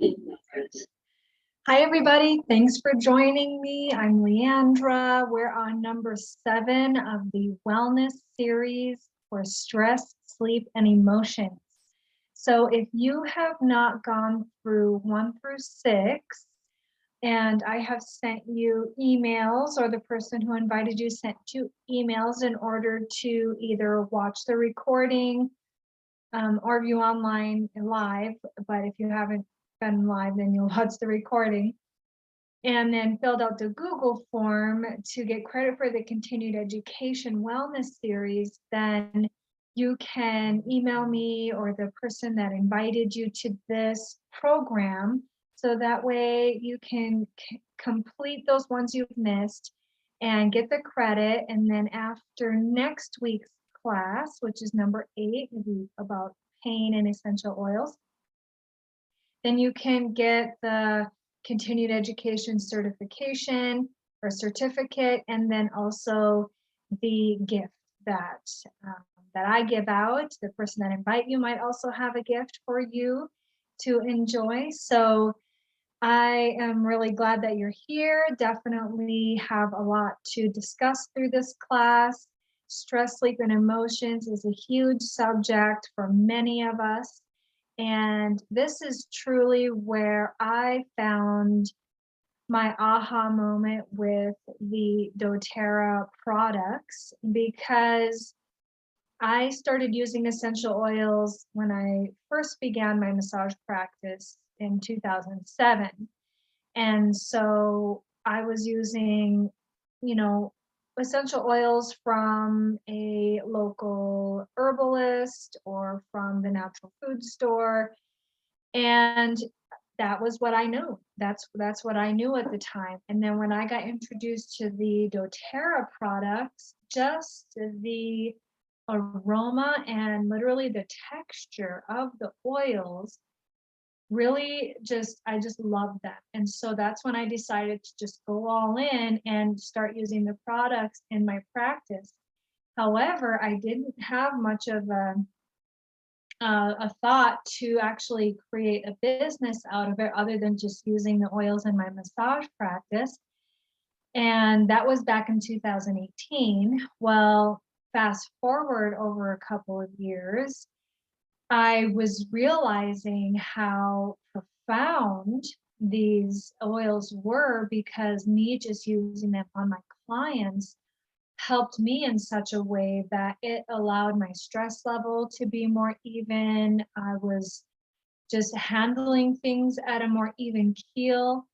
Hi, everybody. Thanks for joining me. I'm Leandra. We're on number 7 of the wellness series for stress, sleep, and emotions. So if you have not gone through 1 through 6, and I have sent you emails, or the person who invited you sent you emails in order to either watch the recording or view online live, but if you haven't been live, then you'll watch the recording, and then filled out the Google form to get credit for the continued education wellness series, then you can email me or the person that invited you to this program. So that way you can complete those ones you've missed and get the credit. And then after next week's class, which is number 8, will be about pain and essential oils, then you can get the continued education certification or certificate, and then also the gift that that I give out. The person that invite you might also have a gift for you to enjoy. So I am really glad that you're here. Definitely have a lot to discuss through this class. Stress, sleep, and emotions is a huge subject for many of us. And this is truly where I found my aha moment with the doTERRA products, because I started using essential oils when I first began my massage practice in 2007. And so I was using, you know, essential oils from a local herbalist or from the natural food store. And that was what I knew. That's what I knew at the time. And then when I got introduced to the doTERRA products, just the aroma and literally the texture of the oils really I just loved them. And so that's when I decided to just go all in and start using the products in my practice. However, I didn't have much of a thought to actually create a business out of it other than just using the oils in my massage practice. And that was back in 2018. Well, fast forward over a couple of years, I was realizing how profound these oils were, because me just using them on my clients helped me in such a way that it allowed my stress level to be more even. I was just handling things at a more even keel.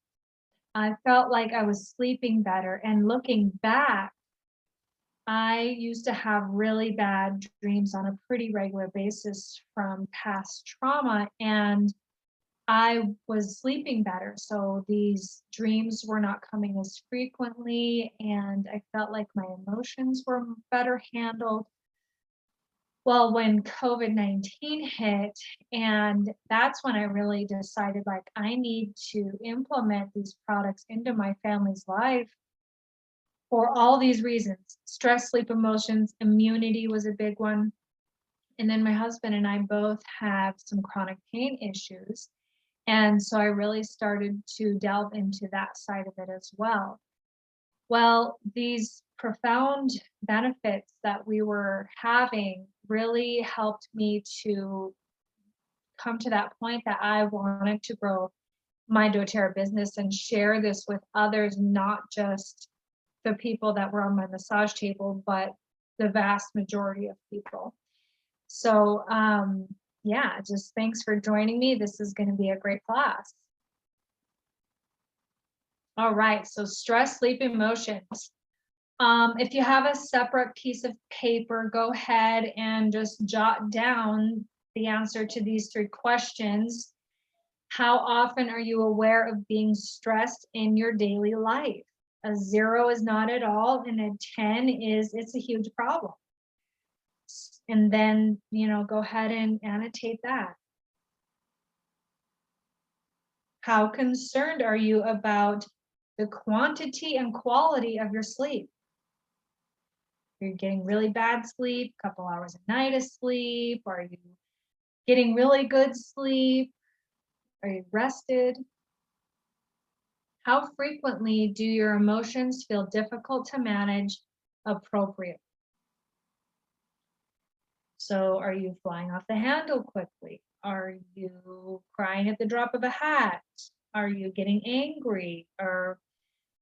I felt like I was sleeping better. And looking back, I used to have really bad dreams on a pretty regular basis from past trauma, and I was sleeping better. So these dreams were not coming as frequently, and I felt like my emotions were better handled. Well, when COVID-19 hit, and that's when I really decided, like, I need to implement these products into my family's life for all these reasons. Stress, sleep, emotions, immunity was a big one. And then my husband and I both have some chronic pain issues. And so I really started to delve into that side of it as well. Well, these profound benefits that we were having really helped me to come to that point that I wanted to grow my doTERRA business and share this with others, not just the people that were on my massage table, but the vast majority of people. So yeah, just thanks for joining me. This is going to be a great class. All right, so stress, sleep, emotions. If you have a separate piece of paper, go ahead and just jot down the answer to these 3 questions. How often are you aware of being stressed in your daily life? A 0 is not at all, and a 10 is it's a huge problem. And then, go ahead and annotate that. How concerned are you about the quantity and quality of your sleep? You're getting really bad sleep, a couple hours a night of sleep? Are you getting really good sleep? Are you rested? How frequently do your emotions feel difficult to manage appropriately? So are you flying off the handle quickly? Are you crying at the drop of a hat? Are you getting angry or,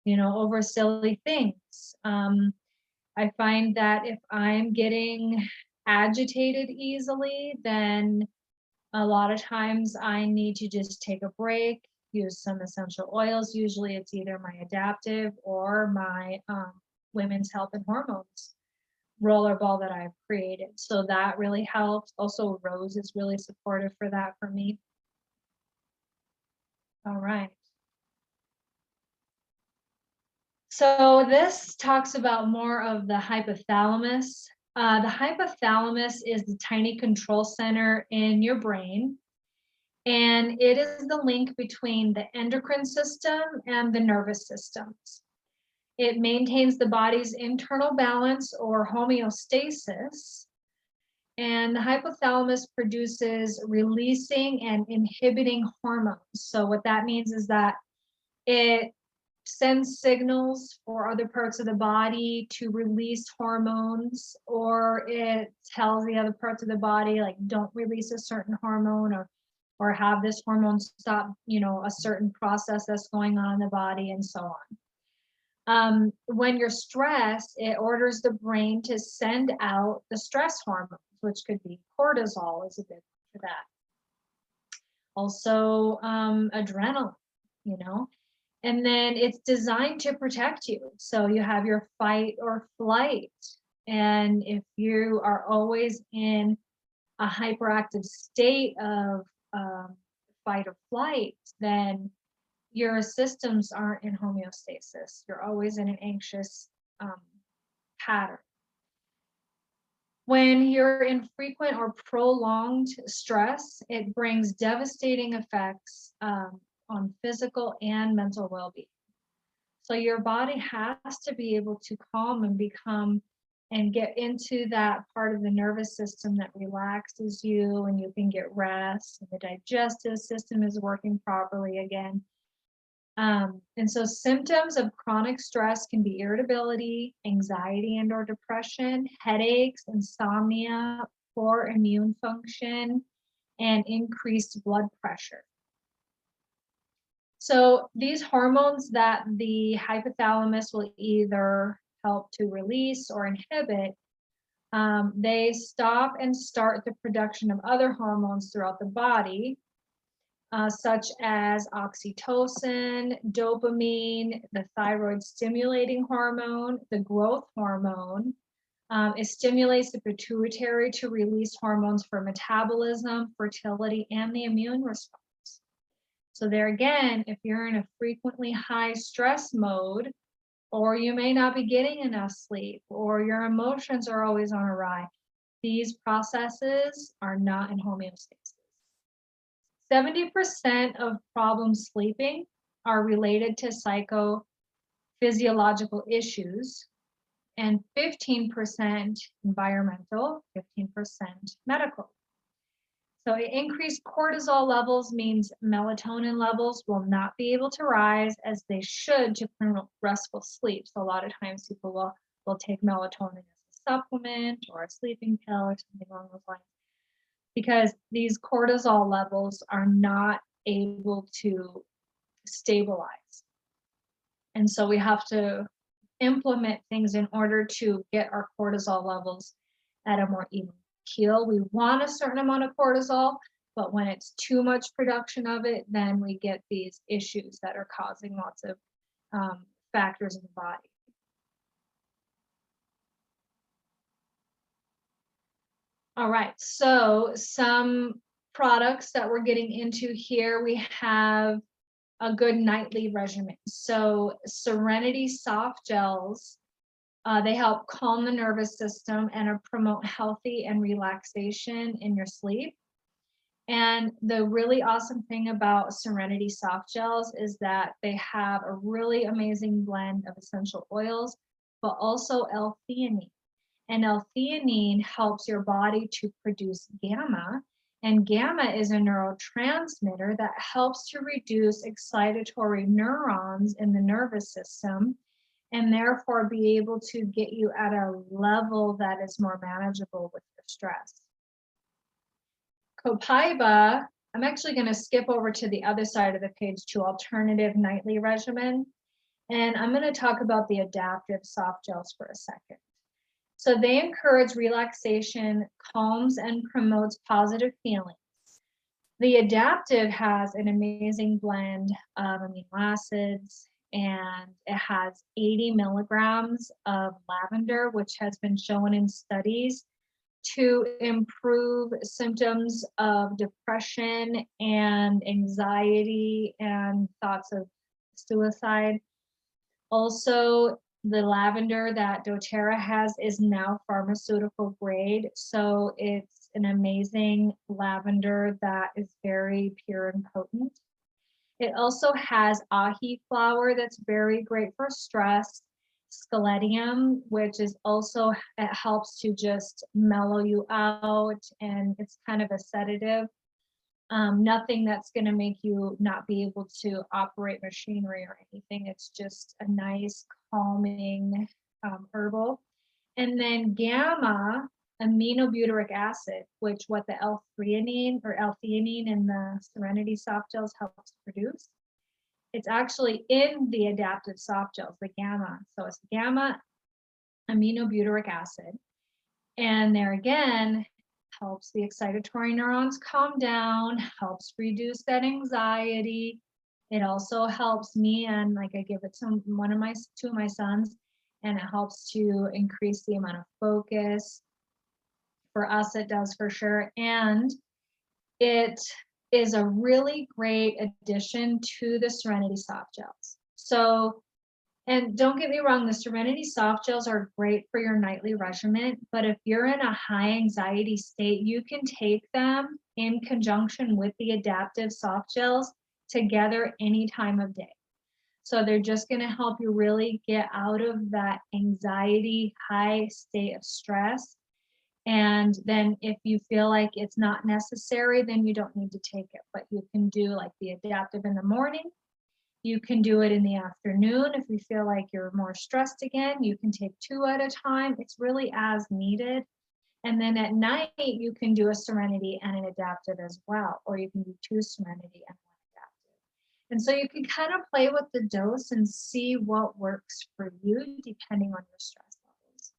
over silly things? I find that if I'm getting agitated easily, then a lot of times I need to just take a break, use some essential oils. Usually it's either my adaptive or my women's health and hormones rollerball that I've created. So that really helps. Also, Rose is really supportive for that for me. All right. So this talks about more of the hypothalamus. The hypothalamus is the tiny control center in your brain, and it is the link between the endocrine system and the nervous systems. It maintains the body's internal balance or homeostasis, and the hypothalamus produces releasing and inhibiting hormones. So what that means is that it sends signals for other parts of the body to release hormones, or it tells the other parts of the body, like, don't release a certain hormone, or have this hormone stop, a certain process that's going on in the body, and so on. When you're stressed, it orders the brain to send out the stress hormones, which could be cortisol is a big one for that. Also, adrenaline, and then it's designed to protect you. So you have your fight or flight. And if you are always in a hyperactive state of fight or flight, then your systems aren't in homeostasis. You're always in an anxious pattern. When you're in frequent or prolonged stress, it brings devastating effects on physical and mental well-being. So your body has to be able to calm and become and get into that part of the nervous system that relaxes you and you can get rest and the digestive system is working properly again. And so symptoms of chronic stress can be irritability, anxiety and or depression, headaches, insomnia, poor immune function, and increased blood pressure. So these hormones that the hypothalamus will either help to release or inhibit, they stop and start the production of other hormones throughout the body, such as oxytocin, dopamine, the thyroid stimulating hormone, the growth hormone. It stimulates the pituitary to release hormones for metabolism, fertility, and the immune response. So there again, if you're in a frequently high stress mode, or you may not be getting enough sleep, or your emotions are always on a rise, these processes are not in homeostasis. 70% of problems sleeping are related to psychophysiological issues, and 15% environmental, 15% medical. So increased cortisol levels means melatonin levels will not be able to rise as they should to promote restful sleep. So a lot of times people will take melatonin as a supplement or a sleeping pill or something along those lines, because these cortisol levels are not able to stabilize. And so we have to implement things in order to get our cortisol levels at a more even keel. We want a certain amount of cortisol, but when it's too much production of it, then we get these issues that are causing lots of factors in the body. All right, so some products that we're getting into here, we have a good nightly regimen. So Serenity Soft Gels, they help calm the nervous system and promote healthy and relaxation in your sleep. And the really awesome thing about Serenity Soft Gels is that they have a really amazing blend of essential oils, but also L-theanine. And L-theanine helps your body to produce gamma, And gamma is a neurotransmitter that helps to reduce excitatory neurons in the nervous system and therefore be able to get you at a level that is more manageable with your stress. Copaiba, I'm actually going to skip over to the other side of the page to alternative nightly regimen. And I'm going to talk about the adaptive soft gels for a second. So they encourage relaxation, calms, and promotes positive feelings. The adaptive has an amazing blend of amino acids, and it has 80 milligrams of lavender, which has been shown in studies to improve symptoms of depression and anxiety and thoughts of suicide. Also, the lavender that doTERRA has is now pharmaceutical grade, so it's an amazing lavender that is very pure and potent. It also has ahi flower that's very great for stress, scaledium, which is also, it helps to just mellow you out, and it's kind of a sedative. Nothing that's going to make you not be able to operate machinery or anything. It's just a nice calming herbal. And then gamma aminobutyric acid, which what the L-theanine or L-theanine in the Serenity soft gels helps produce. It's actually in the adaptive soft gels, the gamma. So it's gamma aminobutyric acid. And there again, helps the excitatory neurons calm down, helps reduce that anxiety. It also helps me, and like I give it to two of my sons, and it helps to increase the amount of focus. For us, it does for sure. And it is a really great addition to the Serenity soft gels. So, and don't get me wrong, the Serenity soft gels are great for your nightly regimen, but if you're in a high anxiety state, you can take them in conjunction with the adaptive soft gels together any time of day. So they're just going to help you really get out of that anxiety, high state of stress. And then if you feel like it's not necessary, then you don't need to take it, but you can do like the adaptive in the morning. You can do it in the afternoon. If you feel like you're more stressed again, you can take 2 at a time. It's really as needed. And then at night, you can do a Serenity and an adaptive as well, or you can do 2 Serenity and 1 adaptive. And so you can kind of play with the dose and see what works for you depending on your stress levels.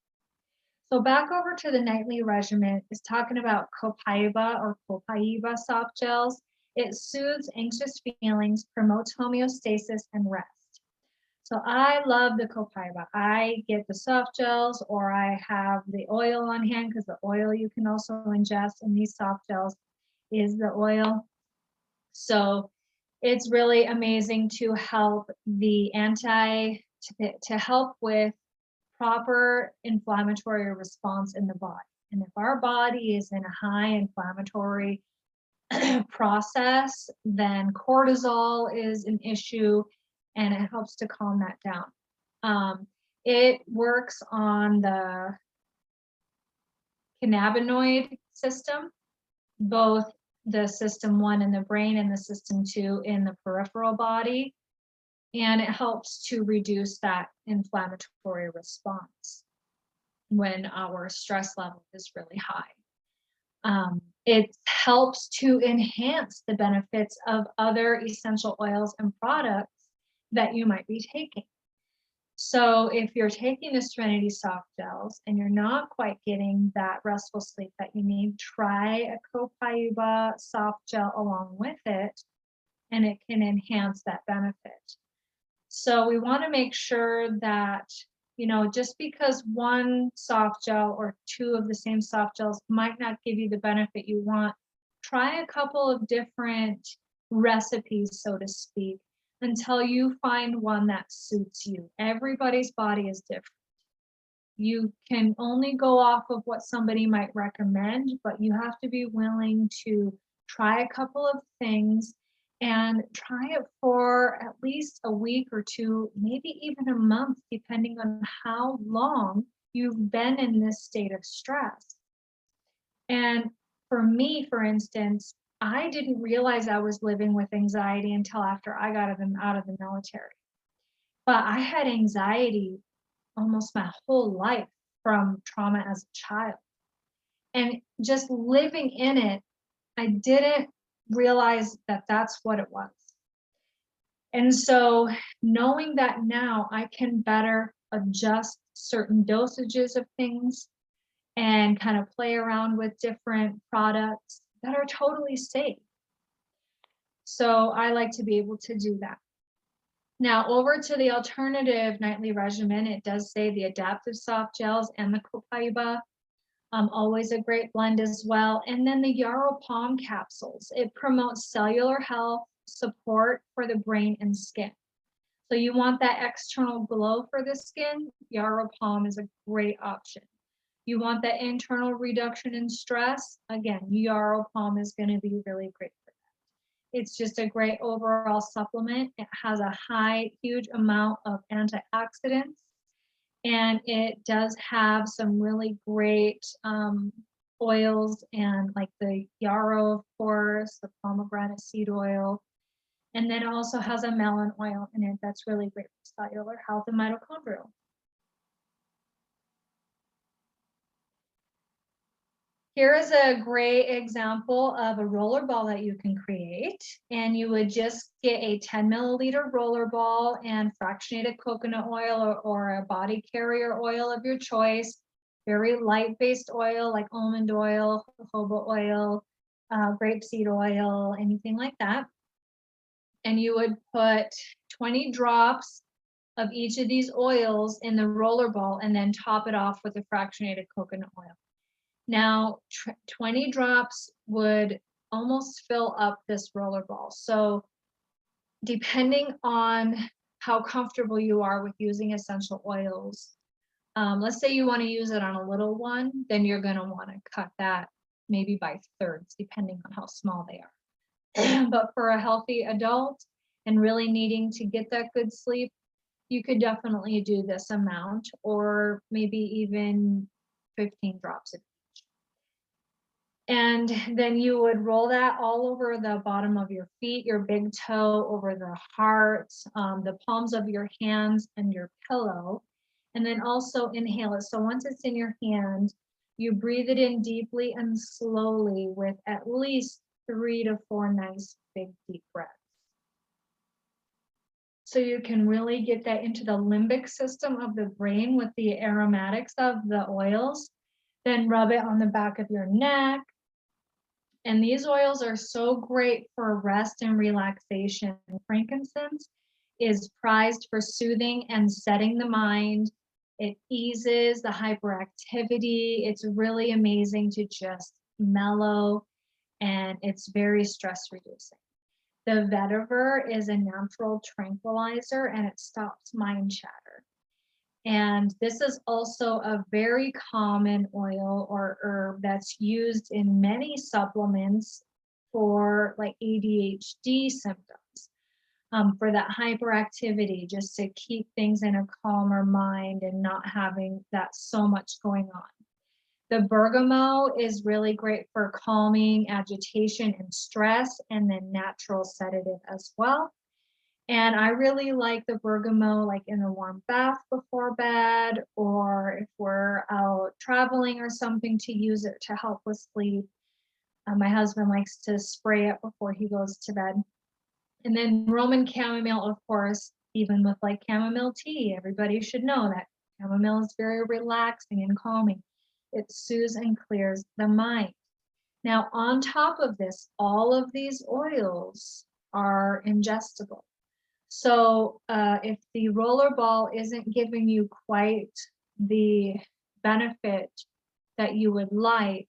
So back over to the nightly regimen is talking about Copaiba or Copaiba soft gels. It soothes anxious feelings, promotes homeostasis and rest. So I love the Copaiba. I get the soft gels, or I have the oil on hand, because the oil you can also ingest in these soft gels is the oil. So it's really amazing to help the to help with proper inflammatory response in the body. And if our body is in a high inflammatory process, then cortisol is an issue, and it helps to calm that down. It works on the cannabinoid system, both the system 1 in the brain and the system 2 in the peripheral body, and it helps to reduce that inflammatory response when our stress level is really high. It helps to enhance the benefits of other essential oils and products that you might be taking. So if you're taking the Serenity soft gels and you're not quite getting that restful sleep that you need, try a Copaiba soft gel along with it, and it can enhance that benefit. So we want to make sure that, you know, just because one soft gel or 2 of the same soft gels might not give you the benefit you want, try a couple of different recipes, so to speak, until you find one that suits you. Everybody's body is different. You can only go off of what somebody might recommend, but you have to be willing to try a couple of things and try it for at least a week or 2, maybe even a month, depending on how long you've been in this state of stress. And for me, for instance, I didn't realize I was living with anxiety until after I got out of the military. But I had anxiety almost my whole life from trauma as a child. And just living in it, I didn't realize that that's what it was. And so knowing that now, I can better adjust certain dosages of things and kind of play around with different products that are totally safe. So I like to be able to do that. Now over to the alternative nightly regimen, it does say the adaptive soft gels and the Copaiba, always a great blend as well. And then the Yarrow Palm capsules. It promotes cellular health, support for the brain and skin. So you want that external glow for the skin, Yarrow Palm is a great option. You want that internal reduction in stress, again, Yarrow Palm is going to be really great for that. It's just a great overall supplement. It has a huge amount of antioxidants, and it does have some really great oils, and like the yarrow, of course, the pomegranate seed oil, and then it also has a melon oil in it that's really great for cellular health and mitochondrial. Here is a great example of a roller ball that you can create, and you would just get a 10 milliliter roller ball and fractionated coconut oil or a body carrier oil of your choice, very light based oil like almond oil, jojoba oil, grapeseed oil, anything like that. And you would put 20 drops of each of these oils in the roller ball and then top it off with a fractionated coconut oil. Now, 20 drops would almost fill up this roller ball. So depending on how comfortable you are with using essential oils, let's say you want to use it on a little one, then you're going to want to cut that maybe by thirds, depending on how small they are. But for a healthy adult and really needing to get that good sleep, you could definitely do this amount, or maybe even 15 drops of each. And then you would roll that all over the bottom of your feet, your big toe, over the heart, the palms of your hands, and your pillow. And then also inhale it. So once it's in your hand, you breathe it in deeply and slowly with at least 3 to 4 nice big deep breaths. So you can really get that into the limbic system of the brain with the aromatics of the oils. Then rub it on the back of your neck. And these oils are so great for rest and relaxation. Frankincense is prized for soothing and setting the mind. It eases the hyperactivity. It's really amazing to just mellow, and it's very stress reducing. The vetiver is a natural tranquilizer, and it stops mind chatter. And this is also a very common oil or herb that's used in many supplements for like ADHD symptoms, for that hyperactivity, just to keep things in a calmer mind and not having that so much going on. The bergamot is really great for calming agitation and stress, and then natural sedative as well. And I really like the bergamot like in a warm bath before bed, or if we're out traveling or something, to use it to help with sleep. My husband likes to spray it before he goes to bed. And then Roman chamomile, of course, even with like chamomile tea, everybody should know that chamomile is very relaxing and calming. It soothes and clears the mind. Now, on top of this, all of these oils are ingestible. So if the roller ball isn't giving you quite the benefit that you would like,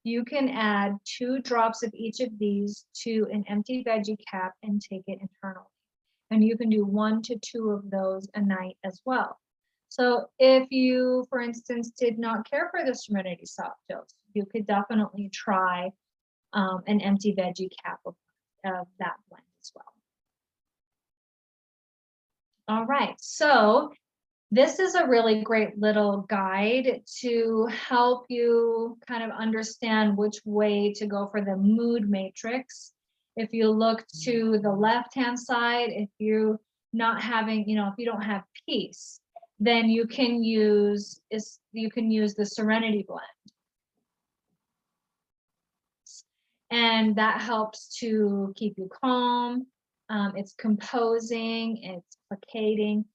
you can add 2 drops of each of these to an empty veggie cap and take it internally. And you can do 1 to 2 of those a night as well. So if you, for instance, did not care for the Serenity Soft Dose, you could definitely try an empty veggie cap of that blend as well. All right, so This is a really great little guide to help you kind of understand which way to go for the mood matrix. If you look to the left-hand side, if you're not having, if you don't have peace, then you can use the Serenity Blend. And that helps to keep you calm. It's composing, it's placating.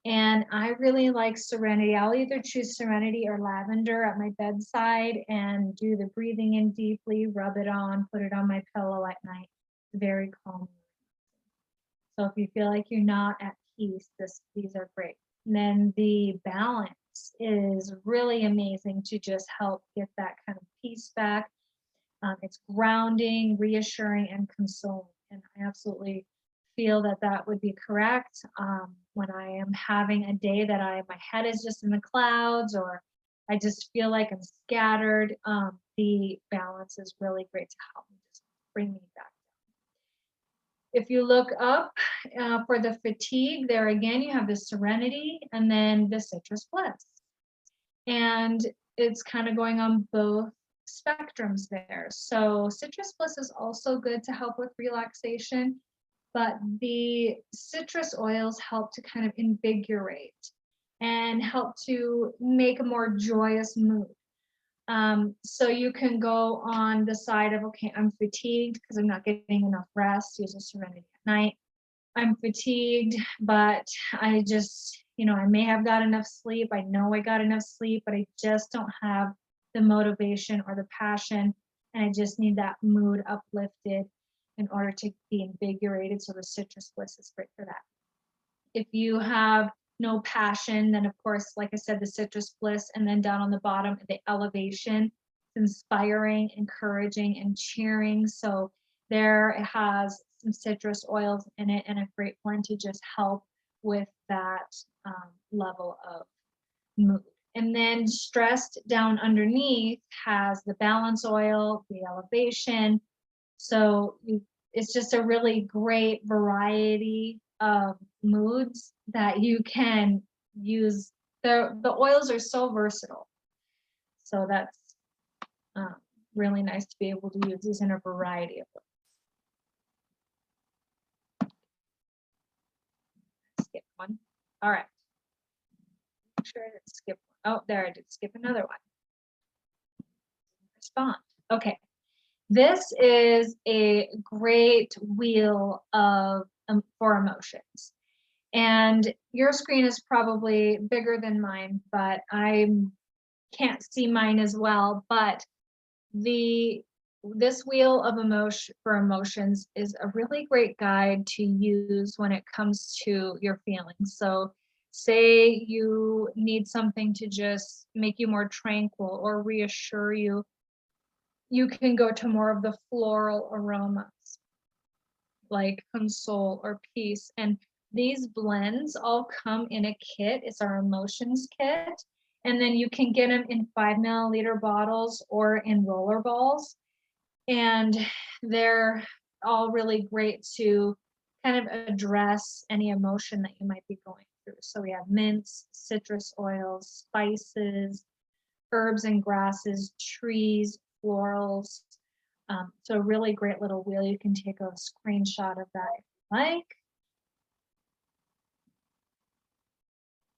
And I really like Serenity. I'll either choose Serenity or Lavender at my bedside and do the breathing in deeply, rub it on, put it on my pillow at night. It's very calming. So if you feel like you're not at peace, these are great. And then the balance is really amazing to just help get that kind of peace back. It's grounding, reassuring, and consoling. And I absolutely feel that that would be correct when I am having a day that my head is just in the clouds, or I just feel like I'm scattered. The balance is really great to help me just bring me back. If you look up for the fatigue, there again, you have the Serenity and then the Citrus Bliss. And it's kind of going on both spectrums there. So Citrus Bliss is also good to help with relaxation, but the citrus oils help to kind of invigorate and help to make a more joyous mood. So you can go on the side of, okay, I'm fatigued because I'm not getting enough rest, use a Serenity at night. I'm fatigued, but I just, I may have got enough sleep. I know I got enough sleep, but I just don't have the motivation or the passion. And I just need that mood uplifted in order to be invigorated. So the Citrus Bliss is great for that. If you have no passion, then of course, like I said, the Citrus Bliss, and then down on the bottom, the Elevation, inspiring, encouraging, and cheering. So there it has some citrus oils in it and a great blend to just help with that level of mood. And then stressed down underneath has the Balance Oil, the Elevation. So it's just a really great variety of moods that you can use. The oils are so versatile. So that's really nice to be able to use these in a variety of ways. Skip one. All right. Make sure I didn't skip one. Oh, there, I did skip another one. Respond. Okay. This is a great wheel of for emotions. And your screen is probably bigger than mine, but I can't see mine as well. But this wheel of emotions is a really great guide to use when it comes to your feelings. So say you need something to just make you more tranquil or reassure you, you can go to more of the floral aromas like console or peace. And these blends all come in a kit. It's our emotions kit. And then you can get them in 5 milliliter bottles or in roller balls. And they're all really great to kind of address any emotion that you might be going through. So we have mints, citrus oils, spices, herbs and grasses, trees, florals. So a really great little wheel. You can take a screenshot of that if you like.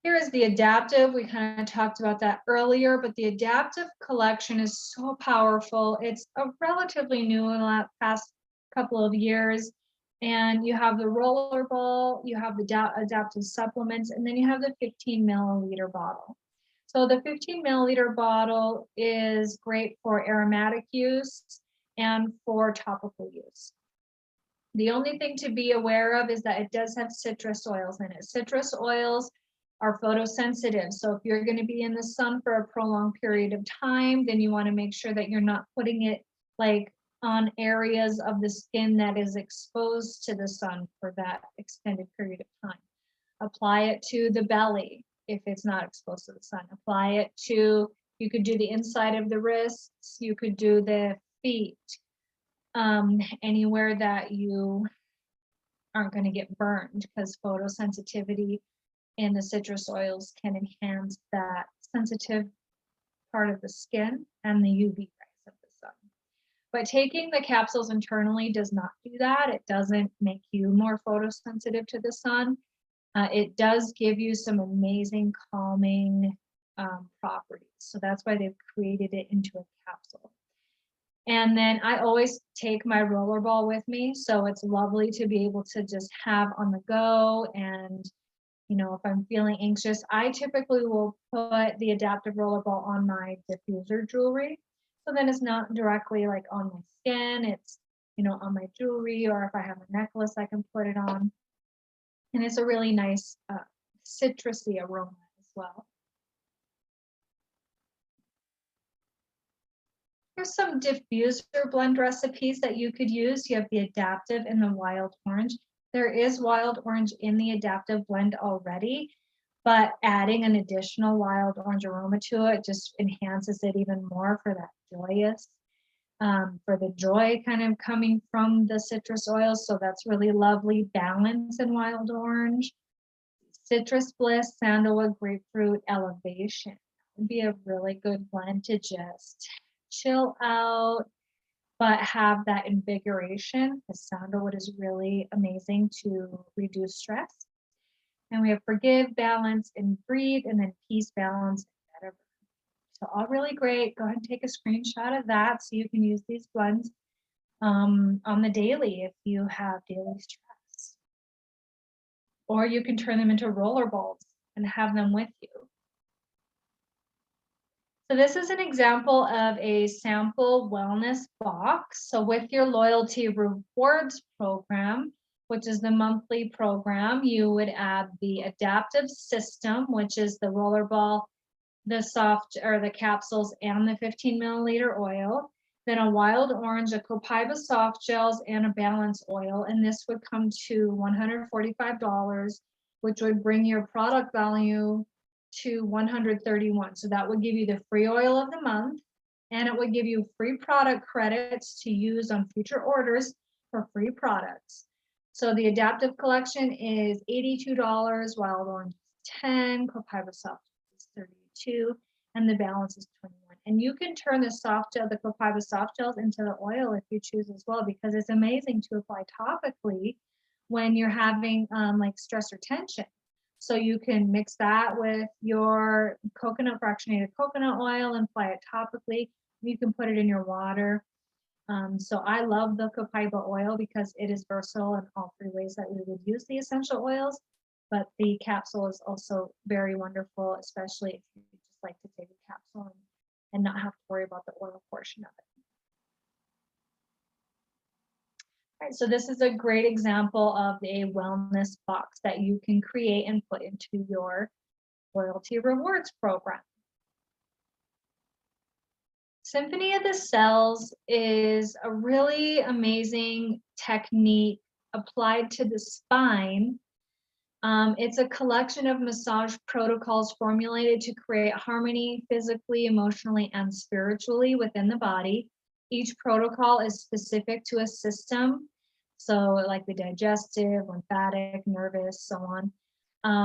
Here is the adaptive. We kind of talked about that earlier, but the adaptive collection is so powerful. It's a relatively new in the past couple of years. And you have the roller ball, you have the adaptive supplements, and then you have the 15 milliliter bottle. So the 15 milliliter bottle is great for aromatic use and for topical use. The only thing to be aware of is that it does have citrus oils in it. Citrus oils are photosensitive. So if you're going to be in the sun for a prolonged period of time, then you want to make sure that you're not putting it like on areas of the skin that is exposed to the sun for that extended period of time. Apply it to the belly if it's not exposed to the sun. Apply it to, you could do the inside of the wrists, you could do the feet, anywhere that you aren't going to get burned, because photosensitivity in the citrus oils can enhance that sensitive part of the skin and the UV rays of the sun. But taking the capsules internally does not do that. It doesn't make you more photosensitive to the sun. It does give you some amazing calming properties. So that's why they've created it into a capsule. And then I always take my rollerball with me. So it's lovely to be able to just have on the go. And, you know, if I'm feeling anxious, I typically will put the adaptive rollerball on my diffuser jewelry. So then it's not directly like on my skin. It's, you know, on my jewelry, or if I have a necklace, I can put it on. And it's a really nice citrusy aroma as well. Here's some diffuser blend recipes that you could use. You have the adaptive and the wild orange. There is wild orange in the adaptive blend already, but adding an additional wild orange aroma to it just enhances it even more for that joyous, for the joy kind of coming from the citrus oils. So that's really lovely balance in wild orange. Citrus Bliss, Sandalwood, Grapefruit, Elevation would be a really good blend to just chill out, but have that invigoration, because sandalwood is really amazing to reduce stress. And we have Forgive, Balance, and Breathe, and then Peace, Balance, and Better. So all really great. Go ahead and take a screenshot of that so you can use these blends on the daily if you have daily stress. Or you can turn them into roller balls and have them with you. So this is an example of a sample wellness box. So with your loyalty rewards program, which is the monthly program, you would add the adaptive system, which is the rollerball, the soft or the capsules, and the 15 milliliter oil. Then a wild orange, a Copaiba soft gels, and a balance oil. And this would come to $145, which would bring your product value to $131. So that would give you the free oil of the month, and it would give you free product credits to use on future orders for free products. So the adaptive collection is $82, wild orange is $10, Copaiba soft is $32, and the balance is $21. And you can turn the soft gel, the Copaiba soft gels, into the oil if you choose as well, because it's amazing to apply topically when you're having like stress or tension. So you can mix that with your fractionated coconut oil and apply it topically. You can put it in your water. So I love the Copaiba oil because it is versatile in all three ways that we would use the essential oils. But the capsule is also very wonderful, especially if you just like to take a capsule and not have to worry about the oil portion of it. All right, so this is a great example of a wellness box that you can create and put into your loyalty rewards program. Symphony of the Cells is a really amazing technique applied to the spine. It's a collection of massage protocols formulated to create harmony physically, emotionally, and spiritually within the body. Each protocol is specific to a system, so like the digestive, lymphatic, nervous, so on,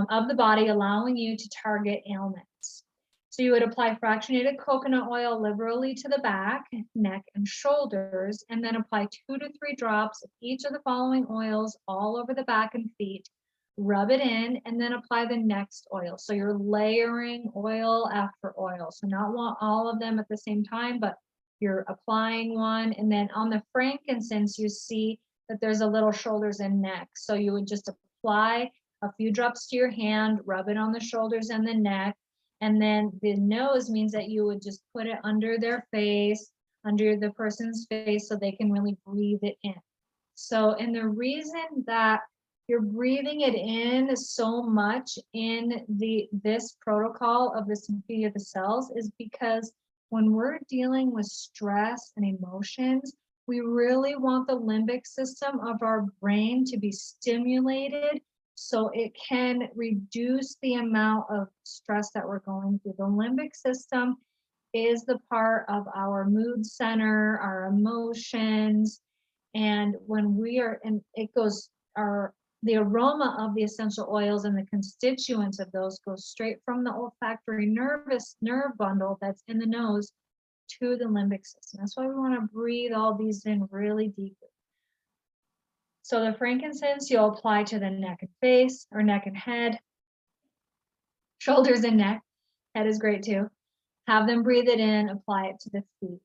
of the body, allowing you to target ailments. So you would apply fractionated coconut oil liberally to the back, neck, and shoulders, and then apply 2 to 3 drops of each of the following oils all over the back and feet. Rub it in, and then apply the next oil. So you're layering oil after oil. So not all of them at the same time, but you're applying one. And then on the frankincense, you see that there's a little shoulders and neck. So you would just apply a few drops to your hand, rub it on the shoulders and the neck. And then the nose means that you would just put it under their face, under the person's face, so they can really breathe it in. So, and the reason that you're breathing it in so much in this protocol of the Symphony of the Cells is because when we're dealing with stress and emotions, we really want the limbic system of our brain to be stimulated so it can reduce the amount of stress that we're going through. The limbic system is the part of our mood center, our emotions, and when we are, and it goes, our The aroma of the essential oils and the constituents of those go straight from the olfactory nerve bundle that's in the nose to the limbic system. That's why we want to breathe all these in really deeply. So the frankincense you'll apply to the neck and face, or neck and head, shoulders and neck. Head is great too. Have them breathe it in, apply it to the feet.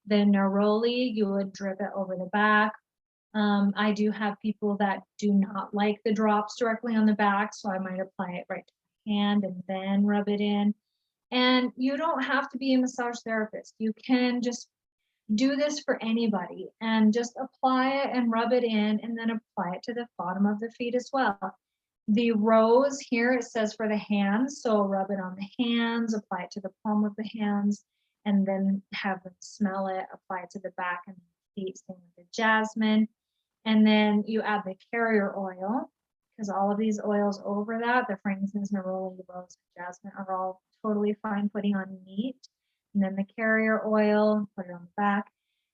The neroli, you would drip it over the back. I do have people that do not like the drops directly on the back, so I might apply it right to the hand and then rub it in. And you don't have to be a massage therapist. You can just do this for anybody and just apply it and rub it in and then apply it to the bottom of the feet as well. The rose here, it says for the hands, so rub it on the hands, apply it to the palm of the hands, and then have them smell it, apply it to the back and the feet, same with the jasmine. And then you add the carrier oil, because all of these oils over that, the frankincense, neroli, rose, and jasmine, are all totally fine putting on neat. And then the carrier oil, put it on the back.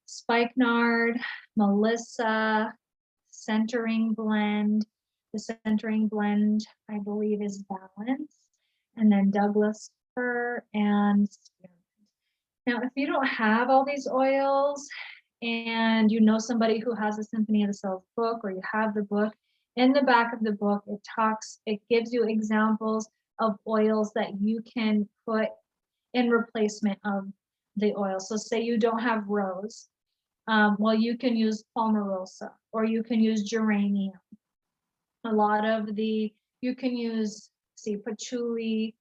Spikenard, Melissa, centering blend. The centering blend, I believe, is Balance. And then Douglas fir and spearmint. Now, if you don't have all these oils and you know somebody who has a Symphony of the Cells book, or you have the book, in the back of the book, it gives you examples of oils that you can put in replacement of the oil. So say you don't have rose, well, you can use palmarosa, or you can use geranium. A lot of you can use, patchouli.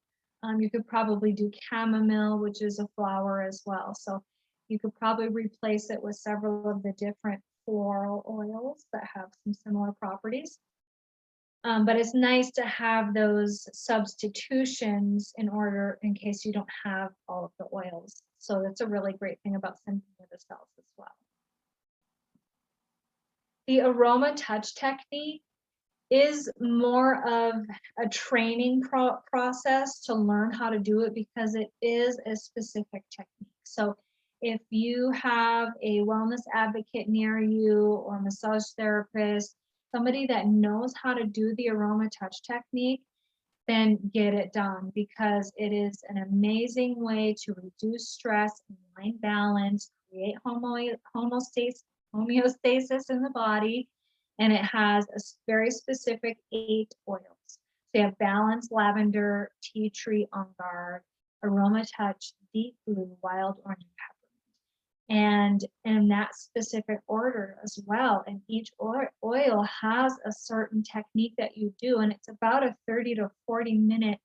You could probably do chamomile, which is a flower as well. So you could probably replace it with several of the different floral oils that have some similar properties. But it's nice to have those substitutions in case you don't have all of the oils. So that's a really great thing about Symphony of the Cells as well. The aroma touch technique is more of a training process to learn how to do it, because it is a specific technique. So if you have a wellness advocate near you, or a massage therapist, somebody that knows how to do the aroma touch technique, then get it done, because it is an amazing way to reduce stress, align balance, create homeostasis in the body. And it has a very specific 8 oils. So you have Balance, Lavender, Tea Tree, On Guard, Aroma Touch, Deep Blue, Wild Orange, and Peppermint. And in that specific order as well. And each oil has a certain technique that you do, and it's about a 30 to 40 minute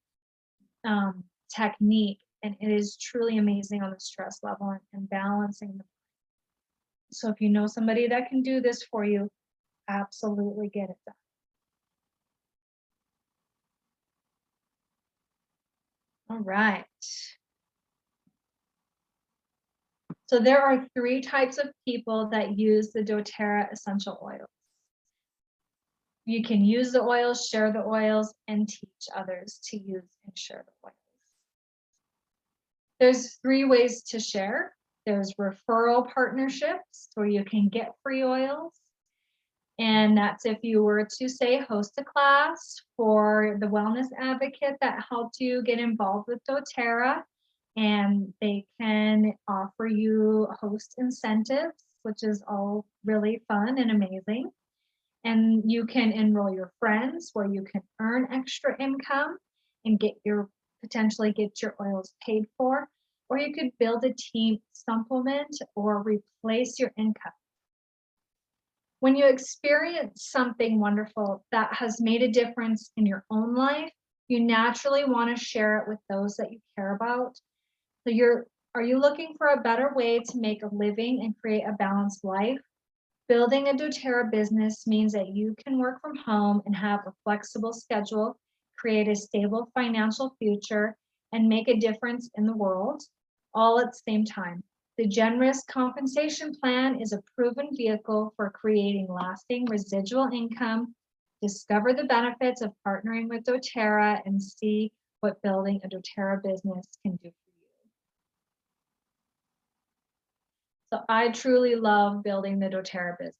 technique. And it is truly amazing on the stress level and balancing the body. So if you know somebody that can do this for you, absolutely get it done. All right. So there are 3 types of people that use the doTERRA essential oils. You can use the oils, share the oils, and teach others to use and share the oils. There's 3 ways to share. There's referral partnerships, where you can get free oils. And that's if you were to, say, host a class for the wellness advocate that helped you get involved with doTERRA, and they can offer you host incentives, which is all really fun and amazing. And you can enroll your friends, where you can earn extra income and potentially get your oils paid for, or you could build a team supplement or replace your income. When you experience something wonderful that has made a difference in your own life, you naturally want to share it with those that you care about. So are you looking for a better way to make a living and create a balanced life? Building a doTERRA business means that you can work from home and have a flexible schedule, create a stable financial future, and make a difference in the world, all at the same time. The generous compensation plan is a proven vehicle for creating lasting residual income. Discover the benefits of partnering with doTERRA and see what building a doTERRA business can do for you. So I truly love building the doTERRA business.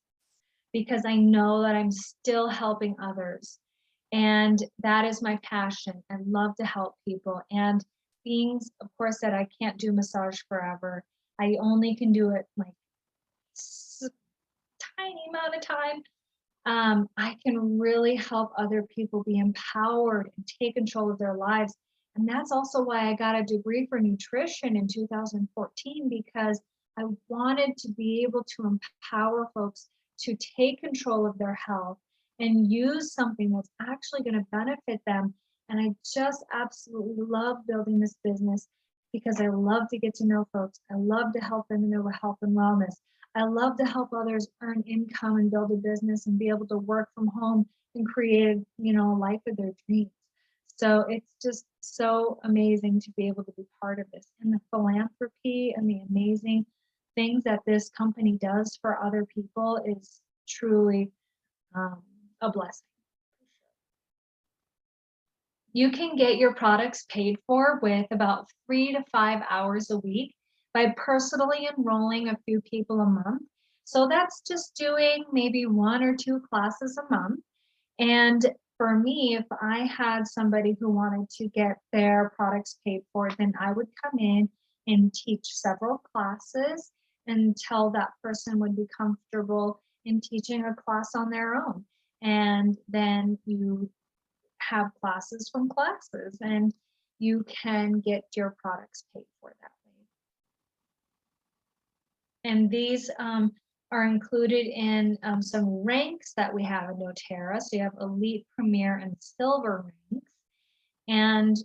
because I know that I'm still helping others. And that is my passion. I love to help people. And being, of course, that I can't do massage forever. I only can do it like tiny amount of time. I can really help other people be empowered and take control of their lives. And that's also why I got a degree for nutrition in 2014, because I wanted to be able to empower folks to take control of their health and use something that's actually going to benefit them. And I just absolutely love building this business because I love to get to know folks. I love to help them in their health and wellness. I love to help others earn income and build a business and be able to work from home and create, a life of their dreams. So it's just so amazing to be able to be part of this. And the philanthropy and the amazing things that this company does for other people is truly a blessing. You can get your products paid for with about 3 to 5 hours a week by personally enrolling a few people a month. So that's just doing maybe 1 or 2 classes a month. And for me, if I had somebody who wanted to get their products paid for, then I would come in and teach several classes until that person would be comfortable in teaching a class on their own. And then you have classes from classes, and you can get your products paid for that way. And these are included in some ranks that we have in doTERRA. So you have Elite, Premier, and Silver ranks. And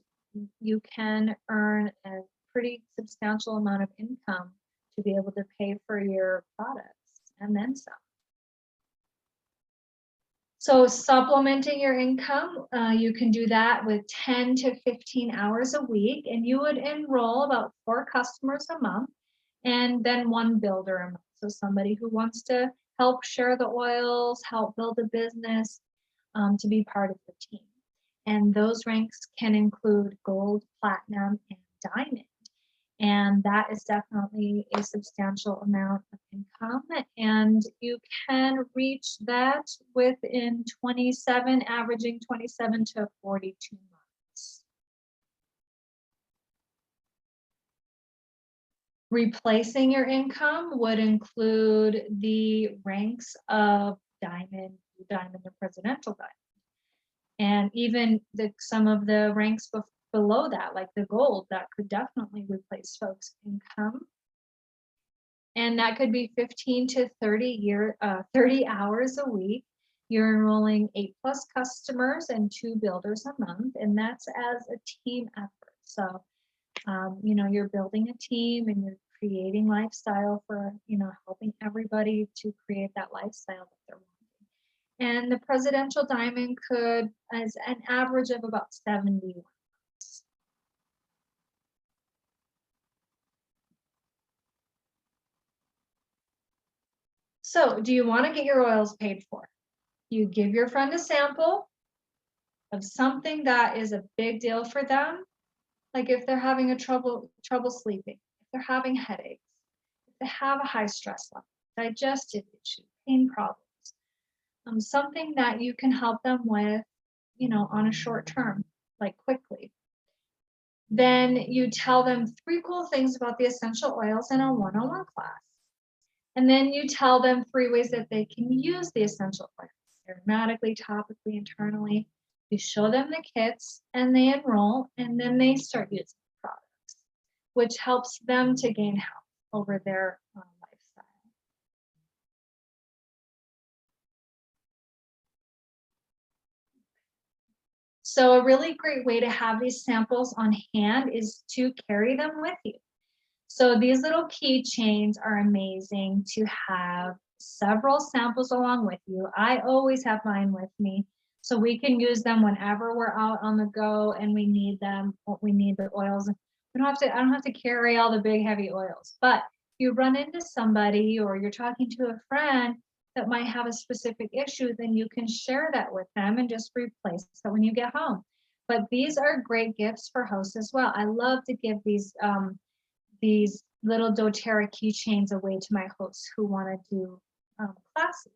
you can earn a pretty substantial amount of income to be able to pay for your products and then some. So supplementing your income, you can do that with 10 to 15 hours a week, and you would enroll about 4 customers a month and then 1 builder a month. So somebody who wants to help share the oils, help build a business, to be part of the team. And those ranks can include gold, platinum, and diamond. And that is definitely a substantial amount of income. And you can reach that within averaging 27 to 42 months. Replacing your income would include the ranks of diamond, or presidential diamond. And even some of the ranks below that, like the gold, that could definitely replace folks' income. And that could be 15 to 30 hours a week. You're enrolling 8+ customers and 2 builders a month, and that's as a team effort. So, you're building a team and you're creating lifestyle for, helping everybody to create that lifestyle that they're wanting. And the presidential diamond could, as an average of about 71 months. So do you want to get your oils paid for? You give your friend a sample of something that is a big deal for them. Like if they're having trouble sleeping, if they're having headaches, if they have a high stress level, digestive issue, pain problems, something that you can help them with, on a short term, like quickly. Then you tell them 3 cool things about the essential oils in a one-on-one class. And then you tell them 3 ways that they can use the essential oils, aromatically, topically, internally. You show them the kits and they enroll, and then they start using the products, which helps them to gain health over their lifestyle. So a really great way to have these samples on hand is to carry them with you. So these little keychains are amazing to have several samples along with you. I always have mine with me, so we can use them whenever we're out on the go and we need them. We need the oils. I don't have to carry all the big heavy oils. But if you run into somebody or you're talking to a friend that might have a specific issue, then you can share that with them and just replace it when you get home. But these are great gifts for hosts as well. I love to give these little doTERRA keychains away to my hosts who want to do classes.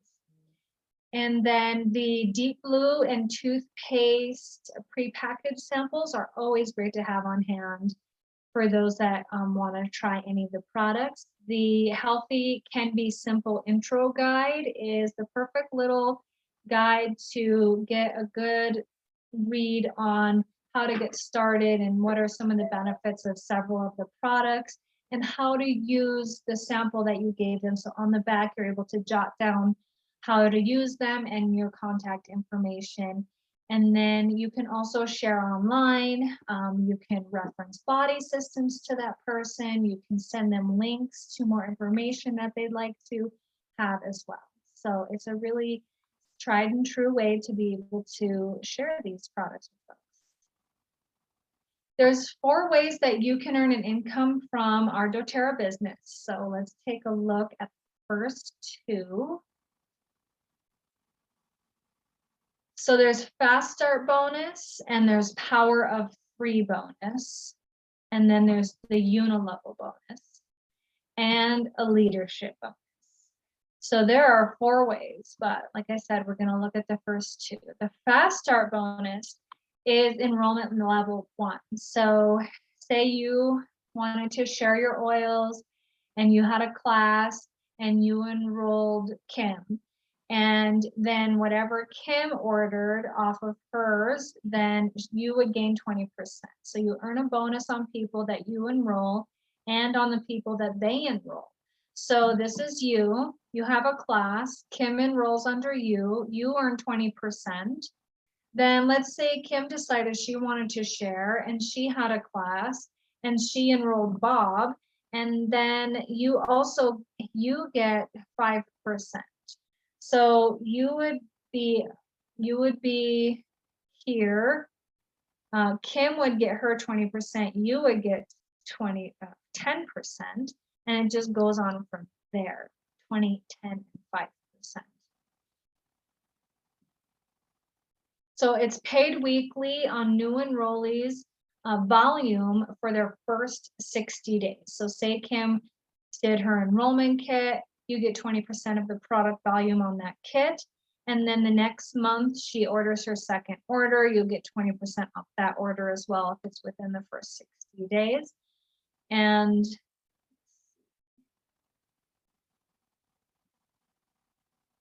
And then the Deep Blue and toothpaste prepackaged samples are always great to have on hand for those that want to try any of the products. The Healthy Can Be Simple intro guide is the perfect little guide to get a good read on how to get started and what are some of the benefits of several of the products and how to use the sample that you gave them. So on the back, you're able to jot down how to use them and your contact information. And then you can also share online. You can reference body systems to that person. You can send them links to more information that they'd like to have as well. So it's a really tried and true way to be able to share these products with folks. There's 4 ways that you can earn an income from our doTERRA business. So let's take a look at the first 2. So there's Fast Start bonus and there's Power of 3 bonus. And then there's the Unilevel bonus and a leadership bonus. So there are 4 ways, but like I said, we're going to look at the first 2. The Fast Start bonus is enrollment level 1. So say you wanted to share your oils and you had a class and you enrolled Kim. And then whatever Kim ordered off of hers, then you would gain 20%. So you earn a bonus on people that you enroll and on the people that they enroll. So this is you have a class, Kim enrolls under you earn 20%. Then let's say Kim decided she wanted to share and she had a class and she enrolled Bob, and then you get 5%. So you would be here. Kim would get her 20%. You would get 10%, and it just goes on from there. 20, 10, and 5%. So it's paid weekly on new enrollees volume for their first 60 days. So say Kim did her enrollment kit, you get 20% of the product volume on that kit. And then the next month she orders her second order, you'll get 20% off that order as well if it's within the first 60 days. And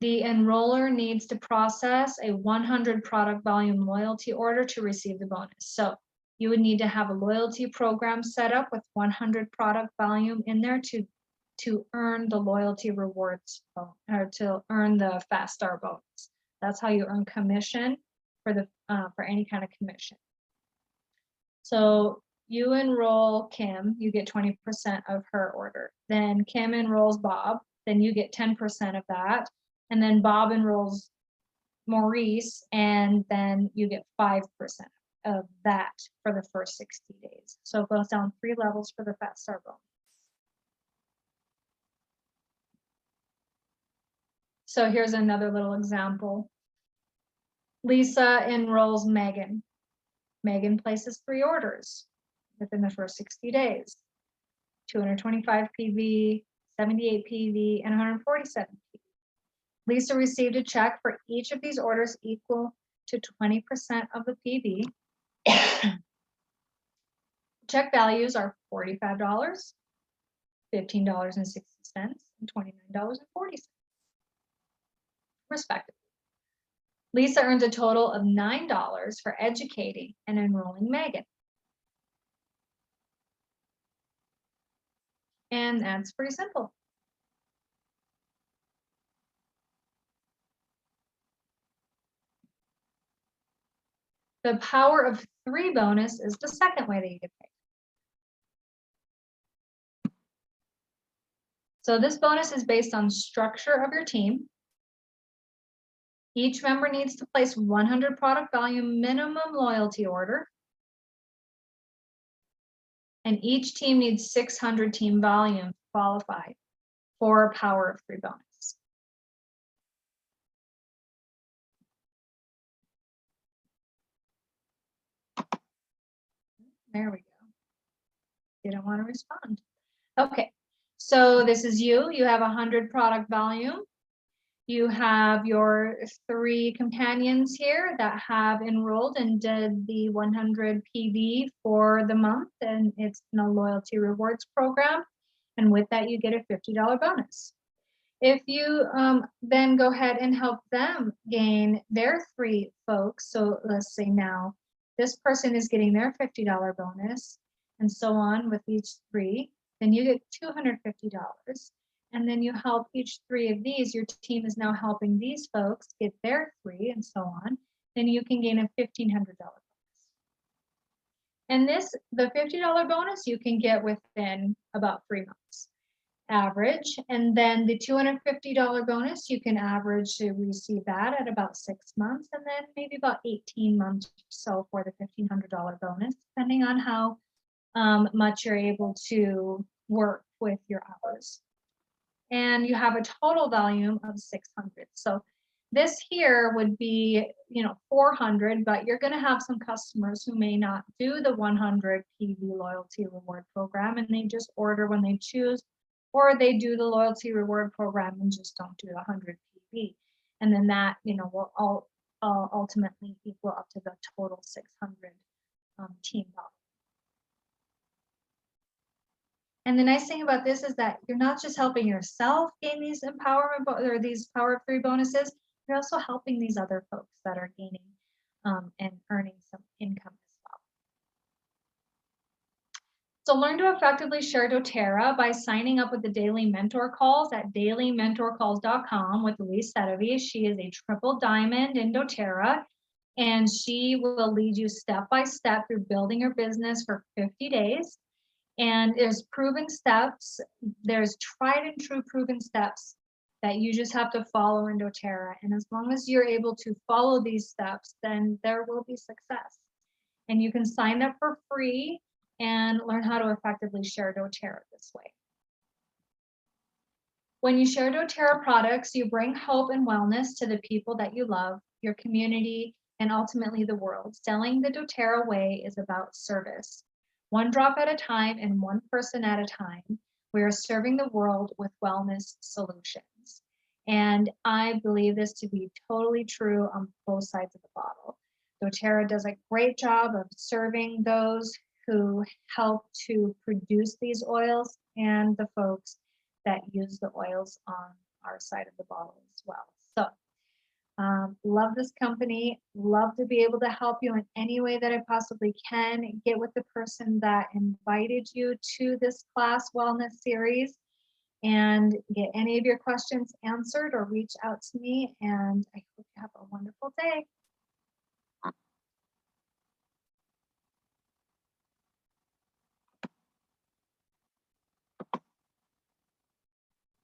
the enroller needs to process a 100 product volume loyalty order to receive the bonus. So you would need to have a loyalty program set up with 100 product volume in there to earn the loyalty rewards or to earn the Fast Start bonus. That's how you earn commission for any kind of commission. So you enroll Kim, you get 20% of her order. Then Kim enrolls Bob, then you get 10% of that. And then Bob enrolls Maurice, and then you get 5% of that for the first 60 days. So it goes down 3 levels for the Fast Start bonus. So here's another little example. Lisa enrolls Megan. Megan places 3 orders within the first 60 days. 225 PV, 78 PV, and 147 PV. Lisa received a check for each of these orders equal to 20% of the PV. Check values are $45, $15.60, and $29.40, respectively. Lisa earns a total of $9 for educating and enrolling Megan. And that's pretty simple. The Power of 3 bonus is the second way that you get paid. So this bonus is based on structure of your team. Each member needs to place 100 product volume minimum loyalty order. And each team needs 600 team volume to qualify for Power of 3 bonus. There we go. Didn't want to respond. Okay, so this is you have 100 product volume. You have your 3 companions here that have enrolled and did the 100 PV for the month, and it's in a loyalty rewards program. And with that, you get a $50 bonus. If you then go ahead and help them gain their 3 folks, so let's say now this person is getting their $50 bonus, and so on with each 3, then you get $250. And then you help each 3 of these, your team is now helping these folks get their 3 and so on, then you can gain a $1,500 bonus. And the $50 bonus you can get within about 3 months average. And then the $250 bonus, you can average to receive that at about 6 months, and then maybe about 18 months or so for the $1,500 bonus, depending on how much you're able to work with your hours. And you have a total volume of 600. So this here would be, 400, but you're going to have some customers who may not do the 100 PV loyalty reward program, and they just order when they choose, or they do the loyalty reward program and just don't do the 100 PV. And then that, will all ultimately equal up to the total 600 team volume. And the nice thing about this is that you're not just helping yourself gain these empowerment or these Power of 3 bonuses, you're also helping these other folks that are gaining and earning some income as well. So learn to effectively share doTERRA by signing up with the Daily Mentor Calls at dailymentorcalls.com with Louise Sedovi. She is a triple diamond in doTERRA, and she will lead you step by step through building your business for 50 days. And there's proven steps, there's tried and true proven steps that you just have to follow in doTERRA. And as long as you're able to follow these steps, then there will be success. And you can sign up for free and learn how to effectively share doTERRA this way. When you share doTERRA products, you bring hope and wellness to the people that you love, your community, and ultimately the world. Selling the doTERRA way is about service. One drop at a time and one person at a time, we are serving the world with wellness solutions. And I believe this to be totally true on both sides of the bottle. doTERRA does a great job of serving those who help to produce these oils and the folks that use the oils on our side of the bottle as well. So love this company, love to be able to help you in any way that I possibly can. Get with the person that invited you to this class wellness series and get any of your questions answered or reach out to me. And I hope you have a wonderful day.